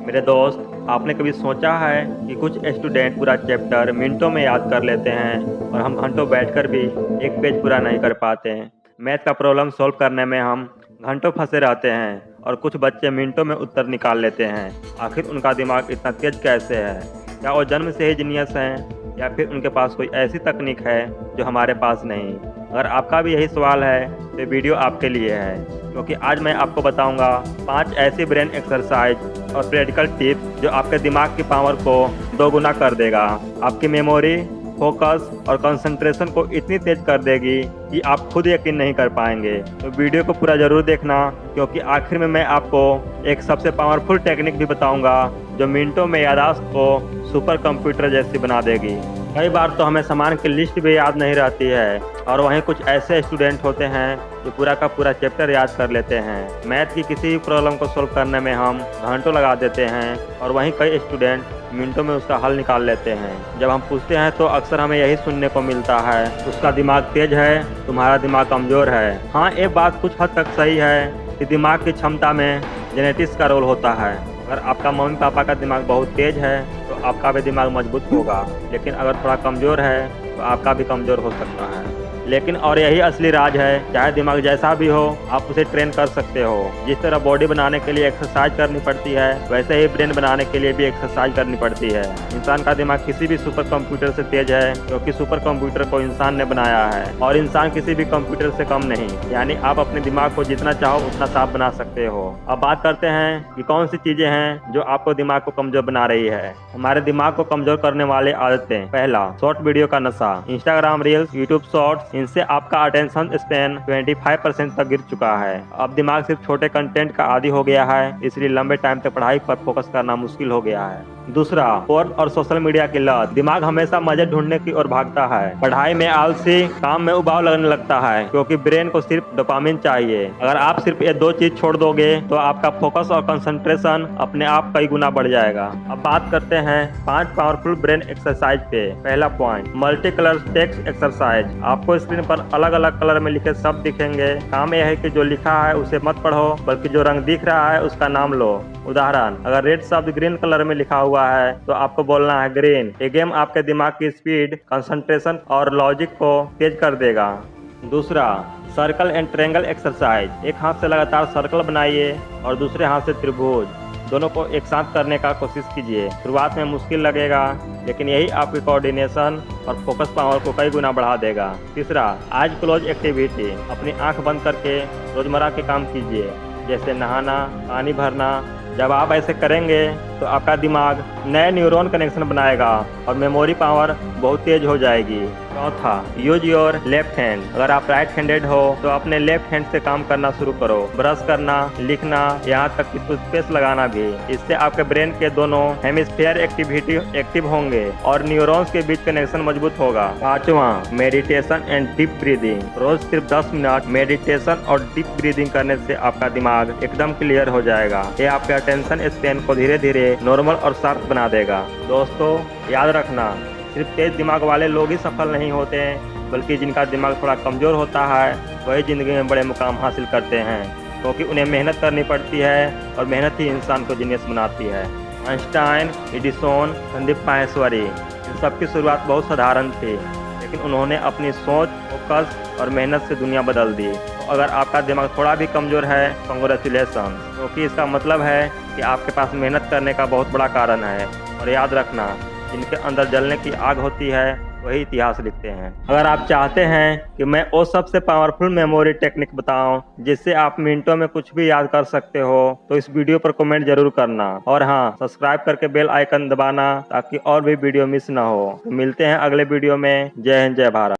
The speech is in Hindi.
मेरे दोस्त, आपने कभी सोचा है कि कुछ स्टूडेंट पूरा चैप्टर मिनटों में याद कर लेते हैं और हम घंटों बैठकर भी एक पेज पूरा नहीं कर पाते हैं। मैथ का प्रॉब्लम सॉल्व करने में हम घंटों फंसे रहते हैं और कुछ बच्चे मिनटों में उत्तर निकाल लेते हैं। आखिर उनका दिमाग इतना तेज कैसे है? क्या वो जन्म से ही जीनियस हैं या फिर उनके पास कोई ऐसी तकनीक है जो हमारे पास नहीं? अगर आपका भी यही सवाल है तो वीडियो आपके लिए है, क्योंकि आज मैं आपको बताऊंगा 5 ऐसी ब्रेन एक्सरसाइज और प्रैक्टिकल टिप्स जो आपके दिमाग की पावर को दोगुना कर देगा। आपकी मेमोरी, फोकस और कंसंट्रेशन को इतनी तेज कर देगी कि आप खुद यकीन नहीं कर पाएंगे। तो वीडियो को पूरा जरूर देखना, क्योंकि आखिर में मैं आपको एक सबसे पावरफुल टेक्निक भी बताऊंगा जो मिनटों में याददाश्त को सुपर कंप्यूटर जैसी बना देगी। कई बार तो हमें सामान की लिस्ट भी याद नहीं रहती है और वहीं कुछ ऐसे स्टूडेंट होते हैं जो पूरा का पूरा चैप्टर याद कर लेते हैं। मैथ की किसी भी प्रॉब्लम को सॉल्व करने में हम घंटों लगा देते हैं और वहीं कई स्टूडेंट मिनटों में उसका हल निकाल लेते हैं। जब हम पूछते हैं तो अक्सर हमें यही सुनने को मिलता है, उसका दिमाग तेज है, तुम्हारा दिमाग कमज़ोर है। हाँ, एक बात कुछ हद तक सही है कि दिमाग की क्षमता में जेनेटिक्स का रोल होता है। अगर आपका मम्मी पापा का दिमाग बहुत तेज है तो आपका भी दिमाग मजबूत होगा, लेकिन अगर थोड़ा कमज़ोर है तो आपका भी कमज़ोर हो सकता है। लेकिन और यही असली राज है, चाहे दिमाग जैसा भी हो आप उसे ट्रेन कर सकते हो। जिस तरह बॉडी बनाने के लिए एक्सरसाइज करनी पड़ती है, वैसे ही ब्रेन बनाने के लिए भी एक्सरसाइज करनी पड़ती है। इंसान का दिमाग किसी भी सुपर कंप्यूटर से तेज है, क्योंकि सुपर कंप्यूटर को इंसान ने बनाया है और इंसान किसी भी कंप्यूटर से कम नहीं। यानी आप अपने दिमाग को जितना चाहो उतना साफ बना सकते हो। अब बात करते हैं कि कौन सी चीजें हैं जो आपको दिमाग को कमजोर बना रही है। हमारे दिमाग को कमजोर करने वाले आदतें। पहला, शॉर्ट वीडियो का नशा। इंस्टाग्राम रील्स, यूट्यूब शॉर्ट्स, इनसे आपका अटेंशन स्पैन 25% तक गिर चुका है। अब दिमाग सिर्फ छोटे कंटेंट का आदी हो गया है, इसलिए लंबे टाइम तक पढ़ाई पर फोकस करना मुश्किल हो गया है। दूसरा, फोन और सोशल मीडिया की लत। दिमाग हमेशा मजे ढूंढने की ओर भागता है। पढ़ाई में आलसी, काम में उबाऊ लगने लगता है, क्योंकि ब्रेन को सिर्फ डोपामिन चाहिए। अगर आप सिर्फ ये 2 चीज छोड़ दोगे तो आपका फोकस और कंसंट्रेशन अपने आप कई गुना बढ़ जाएगा। अब बात करते हैं 5 पावरफुल ब्रेन एक्सरसाइज पे। पहला point, multi colour text exercise. आपको स्क्रीन पर अलग अलग कलर में लिखे शब्द दिखेंगे। काम यह है कि जो लिखा है उसे मत पढ़ो, बल्कि जो रंग दिख रहा है उसका नाम लो। उदाहरण, अगर रेड शब्द ग्रीन कलर में लिखा हुआ है तो आपको बोलना है ग्रीन। ये गेम आपके दिमाग की स्पीड, कंसंट्रेशन और लॉजिक को तेज कर देगा। दूसरा, सर्कल एंड ट्रायंगल एक्सरसाइज। एक हाथ से लगातार सर्कल बनाइए और दूसरे हाथ से त्रिभुज। दोनों को एक साथ करने का कोशिश कीजिए। शुरुआत में मुश्किल लगेगा, लेकिन यही आपकी कोऑर्डिनेशन और फोकस पावर को कई गुना बढ़ा देगा। तीसरा, आइज क्लोज एक्टिविटी। अपनी आंख बंद करके रोजमर्रा के काम कीजिए, जैसे नहाना, पानी भरना। जब आप ऐसे करेंगे तो आपका दिमाग नए न्यूरॉन कनेक्शन बनाएगा और मेमोरी पावर बहुत तेज हो जाएगी। चौथा, यूज योर लेफ्ट हैंड। अगर आप राइट हैंडेड हो तो अपने लेफ्ट हैंड से काम करना शुरू करो। ब्रश करना, लिखना, यहाँ तक कि टूथपेस्ट लगाना भी। इससे आपके ब्रेन के दोनों हेमिस्फीयर एक्टिविटी एक्टिव होंगे और न्यूरॉन्स के बीच कनेक्शन मजबूत होगा। पांचवा, मेडिटेशन एंड डीप ब्रीदिंग। रोज सिर्फ 10 मिनट मेडिटेशन और डीप ब्रीदिंग करने से आपका दिमाग एकदम क्लियर हो जाएगा। ये आपके अटेंशन स्पैन को धीरे धीरे नॉर्मल और शार्प बना देगा। दोस्तों, याद रखना, सिर्फ तेज दिमाग वाले लोग ही सफल नहीं होते हैं, बल्कि जिनका दिमाग थोड़ा कमजोर होता है वही जिंदगी में बड़े मुकाम हासिल करते हैं, क्योंकि उन्हें मेहनत करनी पड़ती है और मेहनत ही इंसान को जीनियस बनाती है। आइंस्टाइन, एडिसन, संदीप माहेश्वरी, इन सबकी शुरुआत बहुत साधारण थी, लेकिन उन्होंने अपनी सोच, फोकस और मेहनत से दुनिया बदल दी। तो अगर आपका दिमाग थोड़ा भी कमजोर है, कांग्रेचुलेशन, क्योंकि इसका मतलब है कि आपके पास मेहनत करने का बहुत बड़ा कारण है। और याद रखना, जिनके अंदर जलने की आग होती है वही इतिहास लिखते हैं। अगर आप चाहते हैं कि मैं वो सबसे पावरफुल मेमोरी टेक्निक बताऊं जिससे आप मिनटों में कुछ भी याद कर सकते हो, तो इस वीडियो पर कमेंट जरूर करना। और हाँ, सब्सक्राइब करके बेल आइकन दबाना ताकि और भी वीडियो मिस ना हो। तो मिलते हैं अगले वीडियो में। जय हिंद, जय भारत।